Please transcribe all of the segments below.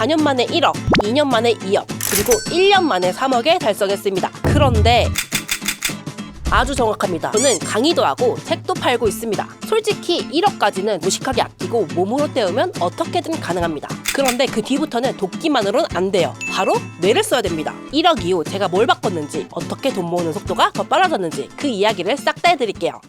4년 만에 1억, 2년 만에 2억, 그리고 1년 만에 3억에 달성했습니다. 그런데 아주 정확합니다. 저는 강의도 하고 책도 팔고 있습니다. 솔직히 1억까지는 무식하게 아끼고 몸으로 때우면 어떻게든 가능합니다. 그런데 그 뒤부터는 돕기만으로는 안 돼요. 바로 뇌를 써야 됩니다. 1억 이후 제가 뭘 바꿨는지, 어떻게 돈 모으는 속도가 더 빨라졌는지 그 이야기를 싹 다 해드릴게요.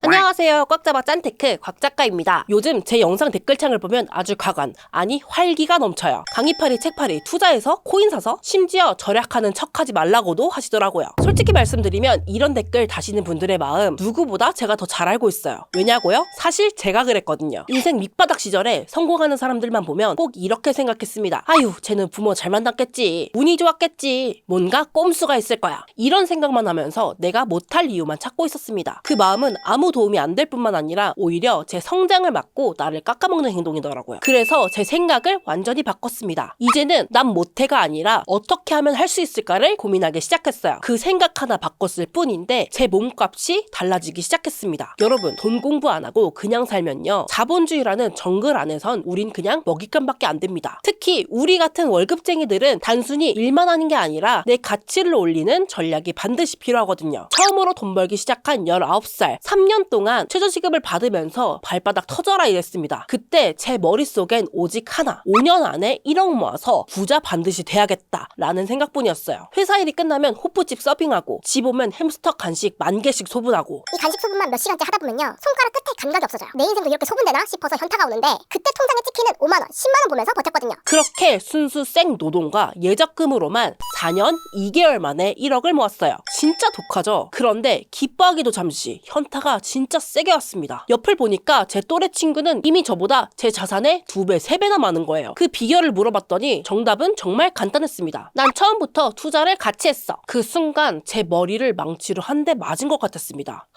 안녕하세요. 꽉잡아 짠테크 곽작가입니다. 요즘 제 영상 댓글창을 보면 아주 가관, 아니 활기가 넘쳐요. 강의팔이 책팔이 투자해서 코인 사서 심지어 절약하는 척하지 말라고도 하시더라고요. 솔직히 말씀드리면 이런 댓글 다시는 분들의 마음 누구보다 제가 더 잘 알고 있어요. 왜냐고요? 사실 제가 그랬거든요. 인생 밑바닥 시절에 성공하는 사람들만 보면 꼭 이렇게 생각했습니다. 아유, 쟤는 부모 잘 만났겠지, 운이 좋았겠지, 뭔가 꼼수가 있을 거야, 이런 생각만 하면서 내가 못할 이유만 찾고 있었습니다. 그 마음은 아무 도움이 안 될 뿐만 아니라 오히려 제 성장을 막고 나를 깎아먹는 행동이더라고요. 그래서 제 생각을 완전히 바꿨습니다. 이제는 난 못해가 아니라 어떻게 하면 할 수 있을까를 고민하기 시작했어요. 그 생각 하나 바꿨을 뿐인데 제 몸값이 달라지기 시작했습니다. 여러분, 돈 공부 안 하고 그냥 살면요, 자본주의라는 정글 안에선 우린 그냥 먹잇감밖에 안 됩니다. 특히 우리 같은 월급쟁이들은 단순히 일만 하는 게 아니라 내 가치를 올리는 전략이 반드시 필요하거든요. 처음으로 돈 벌기 시작한 19살, 3년 동안 최저시급을 받으면서 발바닥 터져라 이랬습니다. 그때 제 머릿속엔 오직 하나, 5년 안에 1억 모아서 부자 반드시 돼야겠다라는 생각뿐이었어요. 회사 일이 끝나면 호프집 서빙하고 집 오면 햄스터 간식 10,000개씩 소분하고, 이 간식 소분만 몇 시간째 하다 보면요, 손가락 끝에 감각이 없어져요. 내 인생도 이렇게 소분되나 싶어서 현타가 오는데, 그때 통장에 찍히는 5만원, 10만원 보면서 버텼거든요. 그렇게 순수 생 노동과 예적금으로만 4년 2개월 만에 1억을 모았어요. 진짜 독하죠? 그런데 기뻐하기도 잠시 현타가 진짜 세게 왔습니다. 옆을 보니까 제 또래 친구는 이미 저보다 제 자산의 2배, 3배나 많은 거예요. 그 비결을 물어봤더니 정답은 정말 간단했습니다. 난 처음부터 투자를 같이 했어. 그 순간 제 머리를 망치로 한 대 맞은 것 같았습니다.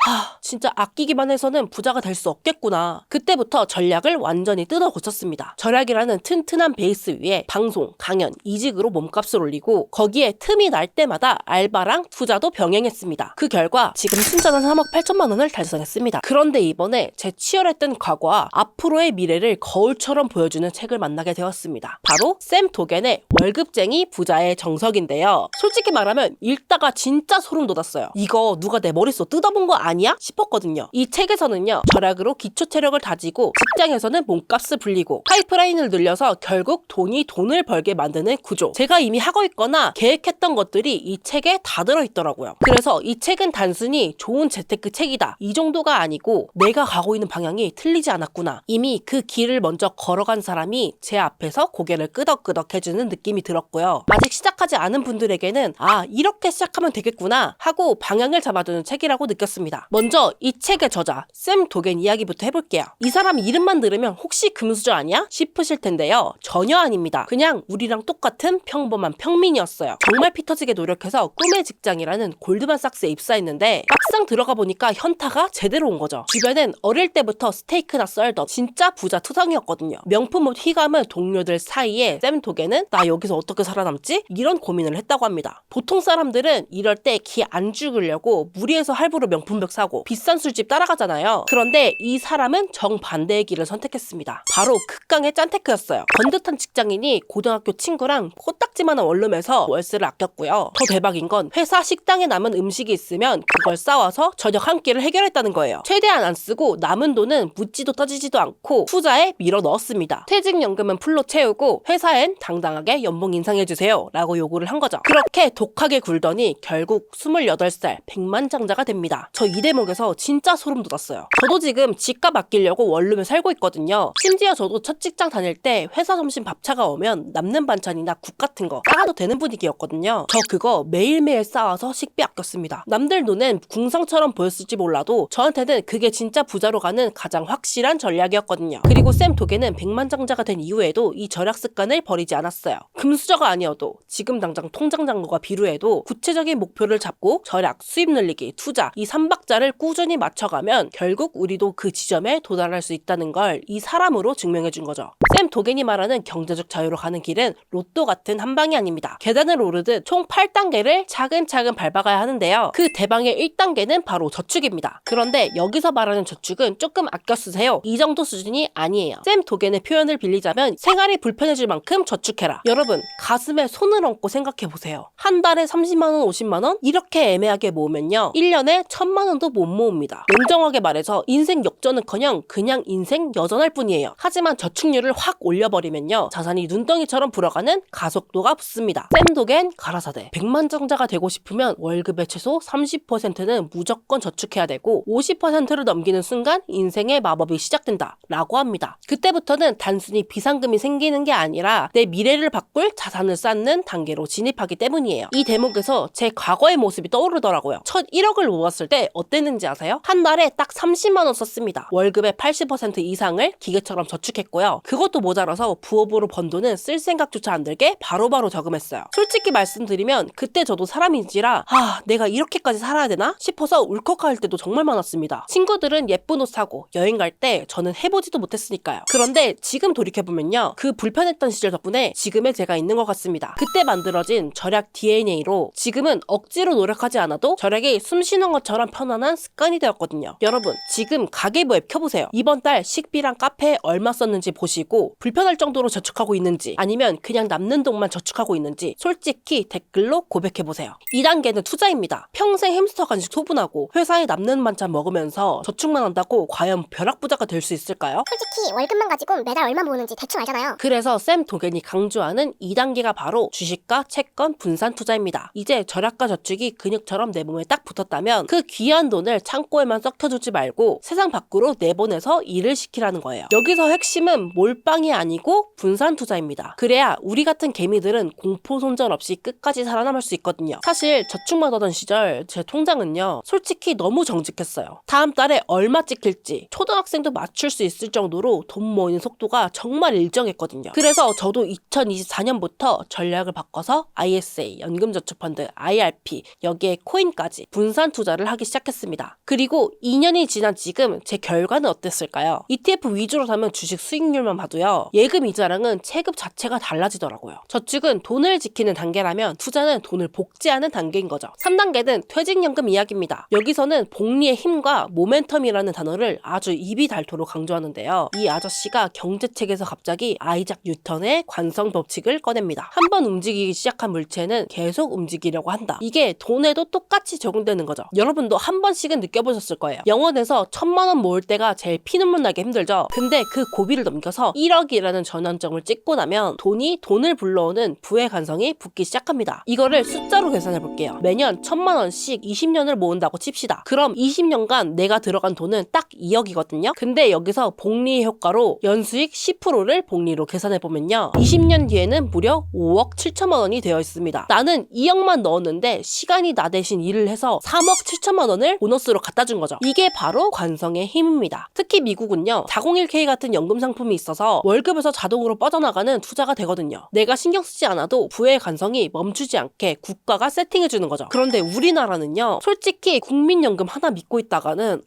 진짜 아끼기만 해서는 부자가 될 수 없겠구나. 그때부터 전략을 완전히 뜯어 고쳤습니다. 절약이라는 튼튼한 베이스 위에 방송, 강연, 이직으로 몸값을 올리고 거기에 틈이 날 때마다 알바랑 투자도 병행했습니다. 그 결과 지금 순자산 3억 8천만 원을 달성했습니다. 그런데 이번에 제 치열했던 과거와 앞으로의 미래를 거울처럼 보여주는 책을 만나게 되었습니다. 바로 샘 도겐의 월급쟁이 부자의 정석인데요. 솔직히 말하면 읽다가 진짜 소름 돋았어요. 이거 누가 내 머릿속 뜯어본 거 아니야? 싶었거든요. 이 책에서는요, 절약으로 기초 체력을 다지고 직장에서는 몸값을 불리고 파이프라인을 늘려서 결국 돈이 돈을 벌게 만드는 구조, 제가 이미 하고 있거나 계획했던 것들이 이 책에 다 들어있더라고요. 그래서 이 책은 단순히 좋은 재테크 책이다, 이 정도가 아니고 내가 가고 있는 방향이 틀리지 않았구나, 이미 그 길을 먼저 걸어간 사람이 제 앞에서 고개를 끄덕끄덕 해주는 느낌이 들었고요. 아직 시작하지 않은 분들에게는 이렇게 시작하면 되겠구나 하고 방향을 잡아주는 책이라고 느꼈습니다. 먼저 이 책의 저자 샘 도겐 이야기부터 해볼게요. 이 사람 이름만 들으면 혹시 금수저 아니야? 싶으실 텐데요. 전혀 아닙니다. 그냥 우리랑 똑같은 평범한 평민이었어요. 정말 피 터지게 노력해서 꿈의 직장이라는 골드만삭스에 입사했는데 막상 들어가 보니까 현타가 제대로 온 거죠. 주변엔 어릴 때부터 스테이크나 썰던 진짜 부자 투성이었거든요. 명품 옷 휘감은 동료들 사이에 샘 도겐은 나 여기서 어떻게 살아남지? 이런 고민을 했다고 합니다. 보통 사람들은 이럴 때 기 안 죽으려고 무리해서 할부로 명품백 사고 비싼 술집 따라가잖아요. 그런데 이 사람은 정반대의 길을 선택했습니다. 바로 극강의 짠테크였어요. 번듯한 직장인이 고등학교 친구랑 코딱지만한 원룸에서 월세를 아꼈고요. 더 대박인 건 회사 식당에 남은 음식이 있으면 그걸 싸와서 저녁 한 끼를 해결했다는 거예요. 최대한 안 쓰고 남은 돈은 묻지도 떠지지도 않고 투자에 밀어 넣었습니다. 퇴직연금은 풀로 채우고 회사엔 당당하게 연봉 인상해주세요 라고 요구를 한 거죠. 그렇게 독하게 굴더니 결국 28살 백만장자가 됩니다. 저 이 대목에서 진짜 소름 돋았어요. 저도 지금 집값 아끼려고 원룸에 살고 있거든요. 심지어 저도 첫 직장 다닐 때 회사 점심 밥차가 오면 남는 반찬이나 국 같은 거 싸가도 되는 분위기였거든요. 저 그거 매일매일 싸와서 식비 아꼈습니다. 남들 눈엔 궁상처럼 보였을지 몰라도 저한테는 그게 진짜 부자로 가는 가장 확실한 전략이었거든요. 그리고 샘 도겐은 백만장자가 된 이후에도 이 절약 습관을 버리지 않았어요. 금수저가 아니어도 지금 당장 통장 잔고가 비루해도 구체적인 목표를 잡고 절약, 수입 늘리기, 투자 이 3박자를 꾸준히 맞춰가면 결국 우리도 그 지점에 도달할 수 있다는 걸 이 사람으로 증명해 준 거죠. 샘 도겐이 말하는 경제적 자유로 가는 길은 로또 같은 한 방이 아닙니다. 계단을 오르듯 총 8단계를 차근차근 밟아가야 하는데요. 그 대방의 1단계는 바로 저축입니다. 그런데 여기서 말하는 저축은 조금 아껴 쓰세요. 이 정도 수준이 아니에요. 샘 도겐의 표현을 빌리자면 생활이 불편해질 만큼 저축해라. 여러분, 가슴에 손을 얹고 생각해보세요. 한 달에 30만원, 50만원? 이렇게 애매하게 모으면요, 1년에 1000만원도 못 모읍니다. 냉정하게 말해서 인생 역전은커녕 그냥 인생 여전할 뿐이에요. 하지만 저축률을 확 올려버리면요, 자산이 눈덩이처럼 불어가는 가속도가 붙습니다. 샘 도겐 가라사대. 백만장자가 되고 싶으면 월급의 최소 30%는 무조건 저축해야 되고 50%를 넘기는 순간 인생의 마법이 시작된다 라고 합니다. 그때부터는 단순히 비상금이 생기는 게 아니라 내 미래를 바꿀 자산을 쌓는 단계로 진입하기 때문이에요. 이 대목에서 제 과거의 모습이 떠오르더라고요. 첫 1억을 모았을 때 어땠는지 아세요? 한 달에 딱 30만원 썼습니다. 월급의 80% 이상을 기계처럼 저축했고요. 그것도 모자라서 부업으로 번 돈은 쓸 생각조차 안 들게 바로바로 저금했어요. 솔직히 말씀드리면 그때 저도 사람인지라 내가 이렇게까지 살아야 되나 싶어서 울컥할 때도 정말 많았습니다. 친구들은 예쁜 옷 사고 여행 갈 때 저는 해보지도 못했으니까요. 그런데 지금 돌이켜보면요, 그 불편했던 시절 덕분에 지금의 제가 있는 것 같습니다. 그때 만들어진 절약 DNA로 지금은 억지로 노력하지 않아도 절약이 숨 쉬는 것처럼 편안한 습관이 되었거든요. 여러분, 지금 가계부 앱 켜보세요. 이번 달 식비랑 카페에 얼마 썼는지 보시고 불편할 정도로 저축하고 있는지 아니면 그냥 남는 돈만 저축하고 있는지 솔직히 댓글로 고백해보세요. 2단계는 투자입니다. 평생 햄스터 간식 소분하고 회사에 남는 반찬 먹으면서 저축만 한다고 과연 벼락부자가 될 수 있을까요? 솔직히 월급만 가지고 매달 얼마 모으는지 대충 알잖아요. 그래서 샘 도겐이 강조하는 2단계가 바로 주식과 채권 분산 투자입니다. 이제 절약과 저축이 근육처럼 내 몸에 딱 붙었다면 그 귀한 돈을 창고에만 썩혀두지 말고 세상 밖으로 내보내서 일을 시키라는 거예요. 여기서 핵심은 몰빵이 아니고 분산 투자입니다. 그래야 우리 같은 개미들은 공포 손절 없이 끝까지 살아남을 수 있거든요. 사실 저축만 하던 시절 제 통장은요, 솔직히 너무 정직했어요. 다음 달에 얼마 찍힐지 초등학생도 맞출 수 있을 정도로 돈 모이는 속도가 정말 일정했거든요. 그래서 저도 2024년부터 전략을 바꿔서 ISA, 연금저축펀드, IRP, 여기에 코인까지 분산 투자를 하기 시작했습니다. 그리고 2년이 지난 지금 제 결과는 어땠을까요? ETF 위주로 사면 주식 수익률만 봐도요, 예금 이자랑은 체급 자체가 달라지더라고요. 저축은 돈을 지키는 단계라면 투자는 돈을 복제하는 단계인 거죠. 3단계는 퇴직연금 이야기입니다. 여기서는 복리의 힘과 모멘텀이라는 단어를 아주 입이 닳도록 강조하는데요. 이 아저씨가 경제책에서 갑자기 아이작 뉴턴의 관성 법칙을 꺼냅니다. 한번 움직이기 시작한 물체는 계속 움직이려고 한다. 이게 돈에도 똑같이 적용되는 거죠. 여러분도 한 번씩은 느껴보셨을 거예요. 영원에서 1000만원 모을 때가 제일 피눈물 나게 힘들죠. 근데 그 고비를 넘겨서 1억이라는 전환점을 찍고 나면 돈을 불러오는 부의 관성이 붙기 시작합니다. 이거를 숫자로 계산해 볼게요. 매년 1000만원씩 20년을 모은다고 칩시다. 그럼 20년간 내가 들어간 돈은 딱 2억이거든요. 근데 여기서 복리 효과로 연수익 10%를 복리로 계산해 보면요, 20년 뒤에는 무려 5억 7천만 원이 되어 있습니다. 나는 2억만 넣었는데 시간이 나 대신 일을 해서 3억 7천만 원을 보너스로 갖다 준 거죠. 이게 바로 관성의 힘입니다. 특히 미국은요, 401k 같은 연금 상품이 있어서 월급에서 자동으로 빠져나가는 투자가 되거든요. 내가 신경 쓰지 않아도 부의 관성이 멈추지 않게 국가가 세팅해 주는 거죠. 그런데 우리나라는요, 솔직히 국민연금 하나 믿고 있다가는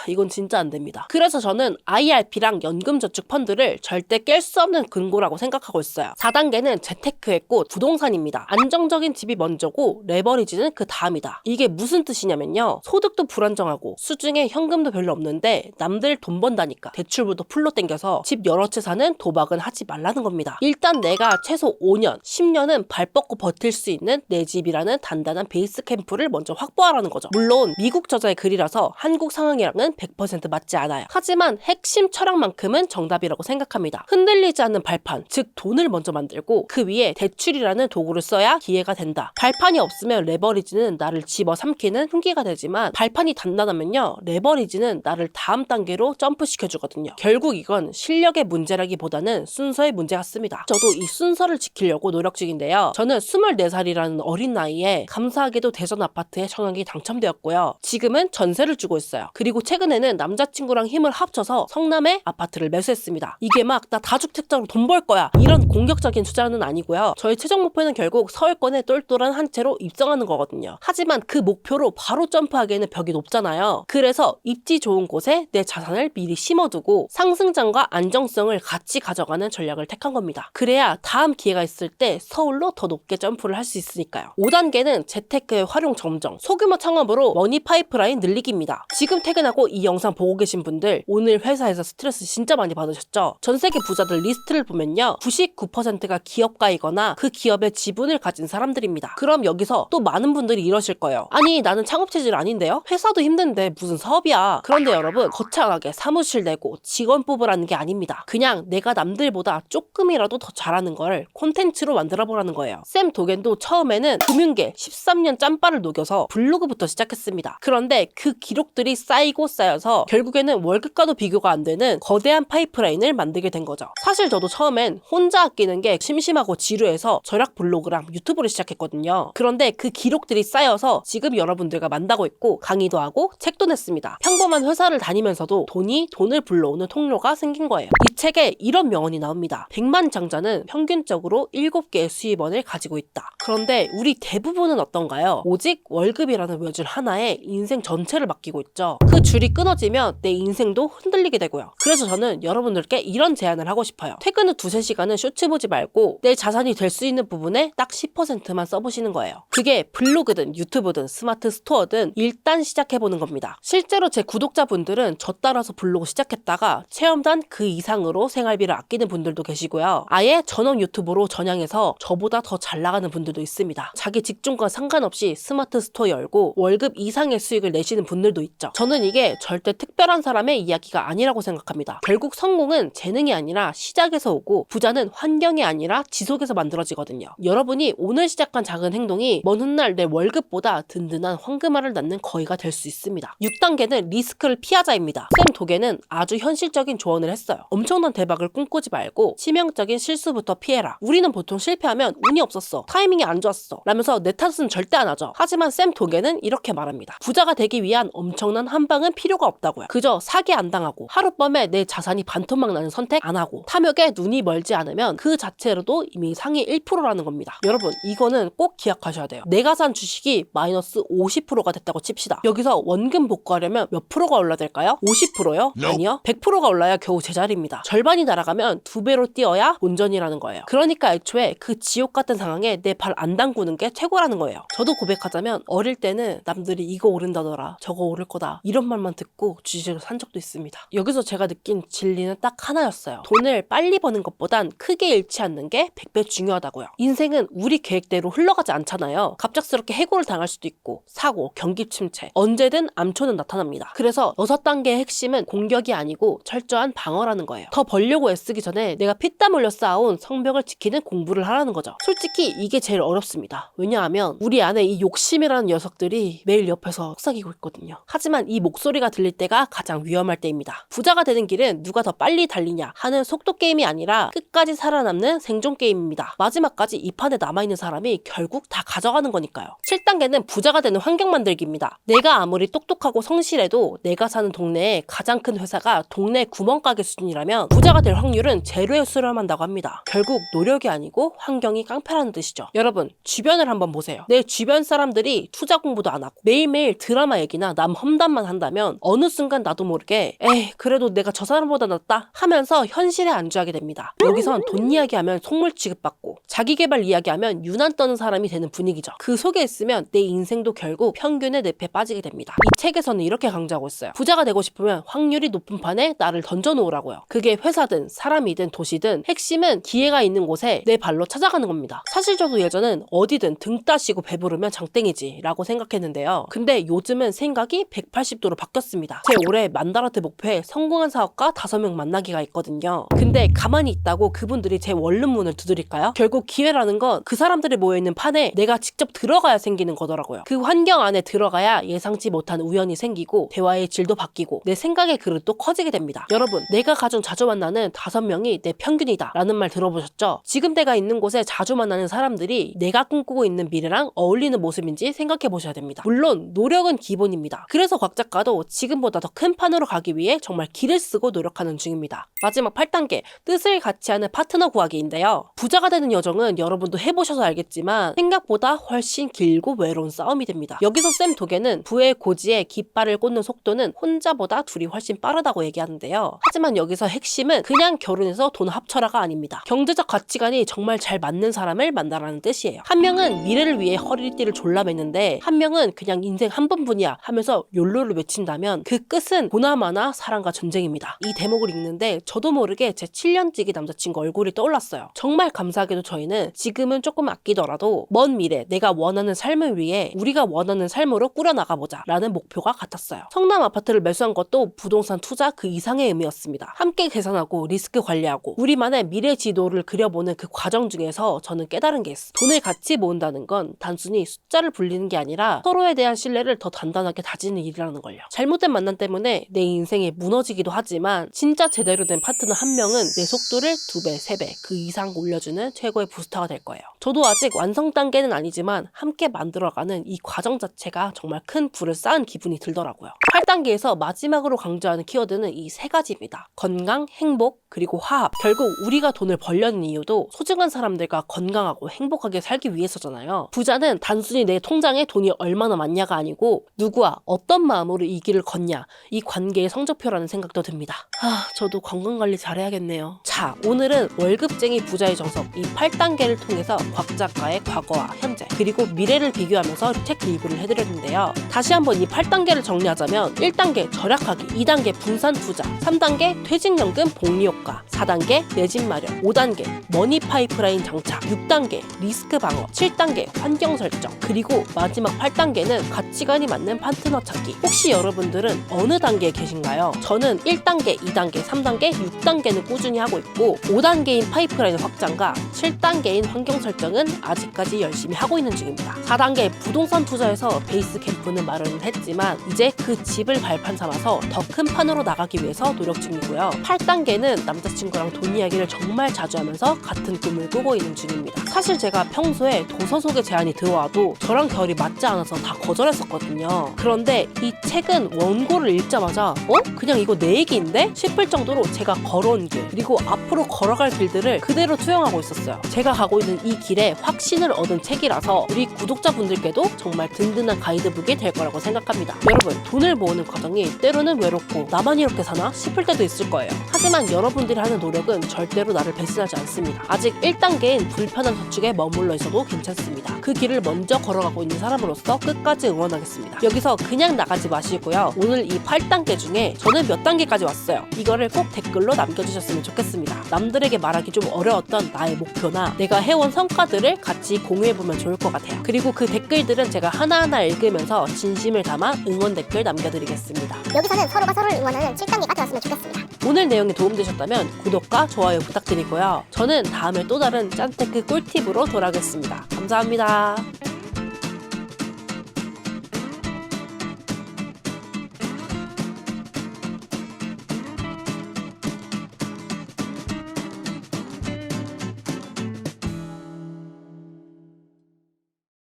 이건 진짜 안 됩니다. 그래서 저는 IRP랑 연금저축펀드를 절대 깰 수 없는 금고라고 생각하고 있어요. 4단계는 재테크의 꽃, 부동산입니다. 안정적인 집이 먼저고 레버리지는 그 다음이다. 이게 무슨 뜻이냐면요, 소득도 불안정하고 수중에 현금도 별로 없는데 남들 돈 번다니까 대출부터 풀로 땡겨서 집 여러 채 사는 도박은 하지 말라는 겁니다. 일단 내가 최소 5년, 10년은 발 뻗고 버틸 수 있는 내 집이라는 단단한 베이스 캠프를 먼저 확보하라는 거죠. 물론 미국 저자의 글이라서 한국 상황이랑은 100% 맞지 않아요. 하지만 핵심 철학만큼은 정답이라고 생각합니다. 흔들리지 않는 발판, 즉 돈을 먼저 만들고 그 위에 대출이라는 도구를 써야 기회가 된다. 발판이 없으면 레버리지는 나를 집어삼키는 흉기가 되지만 발판이 단단하면요, 레버리지는 나를 다음 단계로 점프시켜주거든요. 결국 이건 실력의 문제라기보다는 순서의 문제 같습니다. 저도 이 순서를 지키려고 노력 중인데요. 저는 24살이라는 어린 나이에 감사하게도 대전 아파트에 청약이 당첨되었고요. 지금은 전세를 주고 있어요. 그리고 최근에는 남자친구랑 힘을 합쳐서 성남에 아파트를 매수했습니다. 이게 막 나 다주택자로 돈 벌 거야, 이런 공격적인 투자는 아니고요. 저의 최종 목표는 결국 서울권에 똘똘한 한 채로 입성하는 거거든요. 하지만 그 목표로 바로 점프하기에는 벽이 높잖아요. 그래서 입지 좋은 곳에 내 자산을 미리 심어두고 상승장과 안정성을 같이 같이 가져가는 전략을 택한 겁니다. 그래야 다음 기회가 있을 때 서울로 더 높게 점프를 할 수 있으니까요. 5단계는 재테크의 활용 점정, 소규모 창업으로 머니 파이프라인 늘리기입니다. 지금 퇴근하고 이 영상 보고 계신 분들 오늘 회사에서 스트레스 진짜 많이 받으셨죠? 전 세계 부자들 리스트를 보면요. 99%가 기업가이거나 그 기업의 지분을 가진 사람들입니다. 그럼 여기서 또 많은 분들이 이러실 거예요. 아니 나는 창업 체질 아닌데요? 회사도 힘든데 무슨 사업이야. 그런데 여러분 거창하게 사무실 내고 직원 뽑으라는 게 아닙니다. 그냥 내가 남들보다 조금이라도 더 잘하는 걸 콘텐츠로 만들어 보라는 거예요. 샘 도겐도 처음에는 금융계 13년 짬바를 녹여서 블로그부터 시작했습니다. 그런데 그 기록들이 쌓이고 쌓여서 결국에는 월급과도 비교가 안 되는 거대한 파이프라인을 만들게 된 거죠. 사실 저도 처음엔 혼자 아끼는 게 심심하고 지루해서 절약 블로그랑 유튜브를 시작했거든요. 그런데 그 기록들이 쌓여서 지금 여러분들과 만나고 있고 강의도 하고 책도 냈습니다. 평범한 회사를 다니면서도 돈이 돈을 불러오는 통로가 생긴 거예요. 이 책에 이런 명언이 나옵니다. 100만 장자는 평균적으로 7개의 수입원을 가지고 있다. 그런데 우리 대부분은 어떤가요? 오직 월급이라는 외줄 하나에 인생 전체를 맡기고 있죠. 그 줄이 끊어지면 내 인생도 흔들리게 되고요. 그래서 저는 여러분들께 이런 제안을 하고 싶어요. 퇴근 후 2-3시간은 쇼츠 보지 말고 내 자산이 될 수 있는 부분에 딱 10%만 써보시는 거예요. 그게 블로그든 유튜브든 스마트 스토어든 일단 시작해보는 겁니다. 실제로 제 구독자분들은 저 따라서 블로그 시작했다가 체험단 그 이상으로 생활비를 아끼는 분들도 계시고요. 아예 전업 유튜브로 전향해서 저보다 더 잘 나가는 분들도 있습니다. 자기 직종과 상관없이 스마트 스토어 열고 월급 이상의 수익을 내시는 분들도 있죠. 저는 이게 절대 특별한 사람의 이야기가 아니라고 생각합니다. 결국 성공은 재능이 아니라 시작에서 오고 부자는 환경이 아니라 지속에서 만들어지거든요. 여러분이 오늘 시작한 작은 행동이 먼 훗날 내 월급보다 든든한 황금알을 낳는 거위가 될 수 있습니다. 6단계는 리스크를 피하자입니다. 샘 도겐은 아주 현실적인 조언을 했어요. 엄청난 대박을 꿈꾸지 말고 치명적인 실수부터 피해라. 우리는 보통 실패하면 운이 없었어. 타이밍이 안 좋았어. 라면서 내 탓은 절대 안 하죠. 하지만 샘 도겐은 이렇게 말합니다. 부자가 되기 위한 엄청난 한 방은 필요가 없다고요. 그저 사기 안 당하고 하룻밤에 내 자산이 반토막 나는 선택 안 하고 탐욕에 눈이 멀지 않으면 그 자체로도 이미 상위 1%라는 겁니다. 여러분 이거는 꼭 기억하셔야 돼요. 내가 산 주식이 마이너스 50%가 됐다고 칩시다. 여기서 원금 복구하려면 몇 프로가 올라야 될까요? 50%요? 아니요. 100%가 올라야 겨우 제자리입니다. 절반이 날아가면 2배로 뛰어야 본전이라는 거예요. 그러니까 애초에 그 지옥 같은 상황에 내 발 안 담그는 게 최고라는 거예요. 저도 고백하자면 어릴 때는 남들이 이거 오른다더라 저거 오를 거다 이런 말만 듣고 주식을 산 적도 있습니다. 여기서 제가 느낀 진리는 딱 하나였어요. 돈을 빨리 버는 것보단 크게 잃지 않는 게 100배 중요하다고요. 인생은 우리 계획대로 흘러가지 않잖아요. 갑작스럽게 해고를 당할 수도 있고 사고, 경기 침체 언제든 암초는 나타납니다. 그래서 6단계의 핵심은 공격이 아니고 철저한 방어라는 거예요. 더 벌려고 애쓰기 전에 내가 피땀 흘려 쌓아온 성벽을 지키는 공부를 하라는 거죠. 솔직히 이게 제일 어렵습니다. 왜냐하면 우리 안에 이 욕심이라는 녀석들이 매일 옆에서 속삭이고 있거든요. 하지만 이 목소리가 들릴 때가 가장 위험할 때입니다. 부자가 되는 길은 누가 더 빨리 달리냐 하는 속도 게임이 아니라 끝까지 살아남는 생존 게임입니다. 마지막까지 이 판에 남아있는 사람이 결국 다 가져가는 거니까요. 7단계는 부자가 되는 환경 만들기입니다. 내가 아무리 똑똑하고 성실해도 내가 사는 동네에 가장 큰 회사가 동네 구멍가게 수준이라면 부자가 될 확률은 제로에 수렴한다고 합니다. 결국 노력이 아니고 환경이 깡패라는 뜻이죠. 여러분 주변을 한번 보세요. 내 주변 사람들이 투자 공부도 안 하고 매일매일 드라마 얘기나 남 험담만 한다면 어느 순간 나도 모르게 에이 그래도 내가 저 사람보다 낫다 하면서 현실에 안주하게 됩니다. 여기선 돈 이야기하면 속물 취급받고 자기개발 이야기하면 유난 떠는 사람이 되는 분위기죠. 그 속에 있으면 내 인생도 결국 평균의 늪에 빠지게 됩니다. 이 책에서는 이렇게 강조하고 있어요. 부자가 되고 싶으면 확률이 높은 판에 나를 던져놓으라고요. 그게 회사든 사람이든 도시든 핵심은 기회가 있는 곳에 내 발로 찾아가는 겁니다. 사실 저도 예전엔 어디든 등 따시고 배부르면 장땡이지 라고 생각했는데요. 근데 요즘은 생각이 180도로 바뀌었습니다. 제 올해 만다라트 목표에 성공한 사업가 5명 만나기가 있거든요. 근데 가만히 있다고 그분들이 제 원룸문을 두드릴까요? 결국 기회라는 건 그 사람들이 모여있는 판에 내가 직접 들어가야 생기는 거더라고요. 그 환경 안에 들어가야 예상치 못한 우연이 생기고 대화의 질도 바뀌고 내 생각의 그릇도 커지게 됩니다. 여러분 내가 가장 자주 만나는 5명이 내 평균이다 라는 말 들어보셨죠? 지금 내가 있는 곳에 자주 만나는 사람들이 내가 꿈꾸고 있는 미래랑 어울리는 모습인지 생각해 보셔야 됩니다. 물론 노력은 기본입니다. 그래서 곽 작가도 지금보다 더 큰 판으로 가기 위해 정말 기를 쓰고 노력하는 중입니다. 마지막 8단계 뜻을 같이 하는 파트너 구하기인데요. 부자가 되는 여자 과정은 여러분도 해보셔서 알겠지만 생각보다 훨씬 길고 외로운 싸움이 됩니다. 여기서 쌤 도계는 부의 고지에 깃발을 꽂는 속도는 혼자보다 둘이 훨씬 빠르다고 얘기하는데요. 하지만 여기서 핵심은 그냥 결혼해서 돈 합쳐라가 아닙니다. 경제적 가치관이 정말 잘 맞는 사람을 만나라는 뜻이에요. 한 명은 미래를 위해 허리띠를 졸라맸는데 한 명은 그냥 인생 한 번뿐이야 하면서 욜로를 외친다면 그 끝은 보나마나 사랑과 전쟁입니다. 이 대목을 읽는데 저도 모르게 제 7년지기 남자친구 얼굴이 떠올랐어요. 정말 감사하게도 저희는 지금은 조금 아끼더라도 먼 미래 내가 원하는 삶을 위해 우리가 원하는 삶으로 꾸려나가보자 라는 목표가 같았어요. 성남 아파트를 매수한 것도 부동산 투자 그 이상의 의미였습니다. 함께 계산하고 리스크 관리하고 우리만의 미래 지도를 그려보는 그 과정 중에서 저는 깨달은 게 있어. 돈을 같이 모은다는 건 단순히 숫자를 불리는 게 아니라 서로에 대한 신뢰를 더 단단하게 다지는 일이라는 걸요. 잘못된 만남 때문에 내 인생이 무너지기도 하지만 진짜 제대로 된 파트너 한 명은 내 속도를 2배, 3배 그 이상 올려주는 최고의 부스터가 될 거예요. 저도 아직 완성 단계는 아니지만 함께 만들어가는 이 과정 자체가 정말 큰 불을 쌓은 기분이 들더라고요. 8단계에서 마지막으로 강조하는 키워드는 이 3가지입니다. 건강, 행복, 그리고 화합. 결국 우리가 돈을 벌려는 이유도 소중한 사람들과 건강하고 행복하게 살기 위해서잖아요. 부자는 단순히 내 통장에 돈이 얼마나 많냐가 아니고 누구와 어떤 마음으로 이 길을 걷냐 이 관계의 성적표라는 생각도 듭니다. 저도 건강관리 잘해야겠네요. 자, 오늘은 월급쟁이 부자의 정석 이 8단계를 통해서 곽 작가의 과거와 현재 그리고 미래를 비교하면서 책 리뷰를 해드렸는데요. 다시 한번 이 8단계를 정리하자면 1단계 절약하기, 2단계 분산 투자, 3단계 퇴직연금 복리효과, 4단계 내 집 마련, 5단계 머니 파이프라인 장착, 6단계 리스크 방어, 7단계 환경 설정, 그리고 마지막 8단계는 가치관이 맞는 파트너 찾기. 혹시 여러분들은 어느 단계에 계신가요? 저는 1단계, 2단계, 3단계, 6단계는 꾸준히 하고 있고 5단계인 파이프라인 확장과 7단계인 환경 설정은 아직까지 열심히 하고 있는 중입니다. 4단계 부동산 투자에서 베이스 캠프는 마련을 했지만 이제 그 집을 발판 삼아서 더 큰 판으로 나가기 위해서 노력 중이고요. 8단계는 남자친구랑 돈 이야기를 정말 자주 하면서 같은 꿈을 꾸고 있는 중입니다. 사실 제가 평소에 도서 소개 제안이 들어와도 저랑 결이 맞지 않아서 다 거절했었거든요. 그런데 이 책은 원고를 읽자마자 그냥 이거 내 얘기인데? 싶을 정도로 제가 걸어온 길 그리고 앞으로 걸어갈 길들을 그대로 투영하고 있었어요. 제가 가고 있는 이 길에 확신을 얻은 책이라서 우리 구독자분들께도 정말 든든한 가이드북이 될 거라고 생각합니다. 여러분, 돈을 모으는 과정이 때로는 외롭고 나만 이렇게 사나 싶을 때도 있을 거예요. 하지만 여러분들이 하는 노력은 절대로 나를 배신하지 않습니다. 아직 1단계인 불편한 저축에 머물러 있어도 괜찮습니다. 그 길을 먼저 걸어가고 있는 사람으로서 끝까지 응원하겠습니다. 여기서 그냥 나가지 마시고요. 오늘 이 8단계 중에 저는 몇 단계까지 왔어요. 이거를 꼭 댓글로 남겨주셨으면 좋겠습니다. 남들에게 말하기 좀 어려웠던 나의 목표나 내가 해온 성과들을 같이 공유해보면 좋을 것 같아요. 그리고 그 댓글들은 제가 하나하나 읽으면서 진심을 담아 응원 댓글 남겨드리겠습니다. 여기서는 서로가 서로를 응원하는 7단계가 되었으면 좋겠습니다. 오늘 내용이 도움되셨다면 구독과 좋아요 부탁드리고요. 저는 다음에 또 다른 짠테크 꿀팁으로 돌아오겠습니다. 감사합니다.